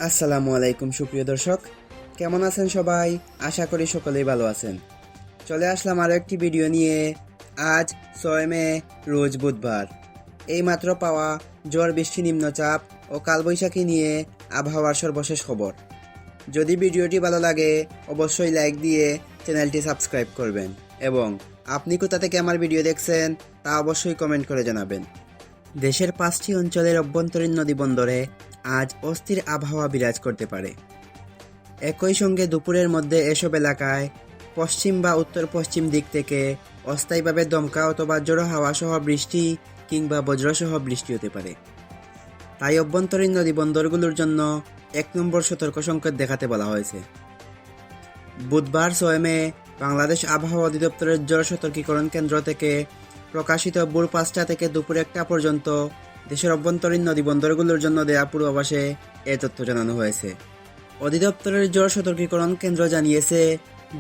আসসালামু আলাইকুম সুপ্রিয় দর্শক, কেমন আছেন সবাই? আশা করি সকলেই ভালো আছেন। চলে আসলাম আরও একটি ভিডিও নিয়ে। আজ 6 মে, রোজ বুধবার। এইমাত্র পাওয়া ঝড় বৃষ্টি, নিম্নচাপ ও কালবৈশাখী নিয়ে আবহাওয়ার সর্বশেষ খবর। যদি ভিডিওটি ভালো লাগে অবশ্যই লাইক দিয়ে চ্যানেলটি সাবস্ক্রাইব করবেন এবং আপনি কোথা থেকে আমার ভিডিও দেখছেন তা অবশ্যই কমেন্ট করে জানাবেন। দেশের 5টি অঞ্চলের অভ্যন্তরীণ নদীবন্দরে আজ অস্থির আবহাওয়া বিরাজ করতে পারে। একই সঙ্গে দুপুরের মধ্যে এসব এলাকায় পশ্চিম বা উত্তর পশ্চিম দিক থেকে অস্থায়ীভাবে দমকা অথবা জোড়ো হাওয়া সহ বৃষ্টি কিংবা বজ্রসহ বৃষ্টি হতে পারে। তাই অভ্যন্তরীণ নদীবন্দরগুলোর জন্য 1 নম্বর সতর্ক সংকেত দেখাতে বলা হয়েছে। বুধবার 6 মে বাংলাদেশ আবহাওয়া অধিদপ্তরের ঝড় সতর্কীকরণ কেন্দ্র থেকে প্রকাশিত ভোর 5টা থেকে দুপুর 1টা পর্যন্ত দেশের অভ্যন্তরীণ নদীবন্দরগুলোর জন্য দেয়া পূর্বাভাসে এ তথ্য জানানো হয়েছে। অধিদপ্তরের ঝড় সতর্কীকরণ কেন্দ্র জানিয়েছে,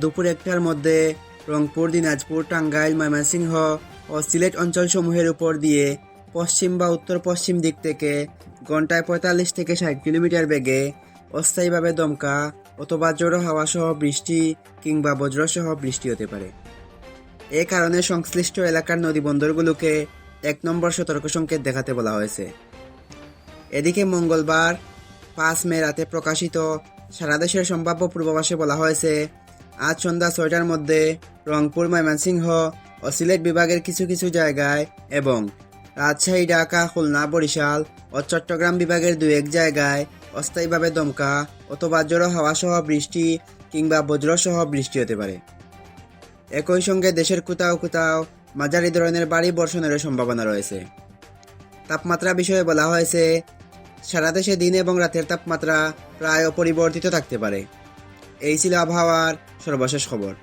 দুপুর 1টার মধ্যে রংপুর, দিনাজপুর, টাঙ্গাইল, ময়মনসিংহ ও সিলেট অঞ্চলসমূহের উপর দিয়ে পশ্চিম বা উত্তর পশ্চিম দিক থেকে ঘন্টায় 45 থেকে 60 কিলোমিটার বেগে অস্থায়ীভাবে দমকা অথবা জোড়ো হাওয়া সহ বৃষ্টি কিংবা বজ্রসহ বৃষ্টি হতে পারে। এ কারণে সংশ্লিষ্ট এলাকার নদীবন্দরগুলোকে 1 নম্বর সতর্ক সংকেত দেখাতে বলা হয়েছে। এদিকে মঙ্গলবার 5 মে রাতে প্রকাশিত সারা দেশের সম্ভাব্য পূর্বাভাসে বলা হয়েছে, আজ সন্ধ্যা 6টার মধ্যে রংপুর, ময়মনসিংহ ও সিলেট বিভাগের কিছু কিছু জায়গায় এবং রাজশাহী, ঢাকা, খুলনা, বরিশাল ও চট্টগ্রাম বিভাগের 2-1 জায়গায় অস্থায়ীভাবে দমকা অথবা জোড়ো হাওয়া সহ বৃষ্টি কিংবা বজ্রসহ বৃষ্টি হতে পারে। একই সঙ্গে দেশের কোথাও কোথাও মাঝারি ধরনের ভারী বর্ষণেরও সম্ভাবনা রয়েছে। তাপমাত্রা বিষয়ে বলা হয়েছে, সারা দেশে দিন এবং রাতের তাপমাত্রা প্রায় অপরিবর্তিত থাকতে পারে। এই ছিল আবহাওয়ার সর্বশেষ খবর।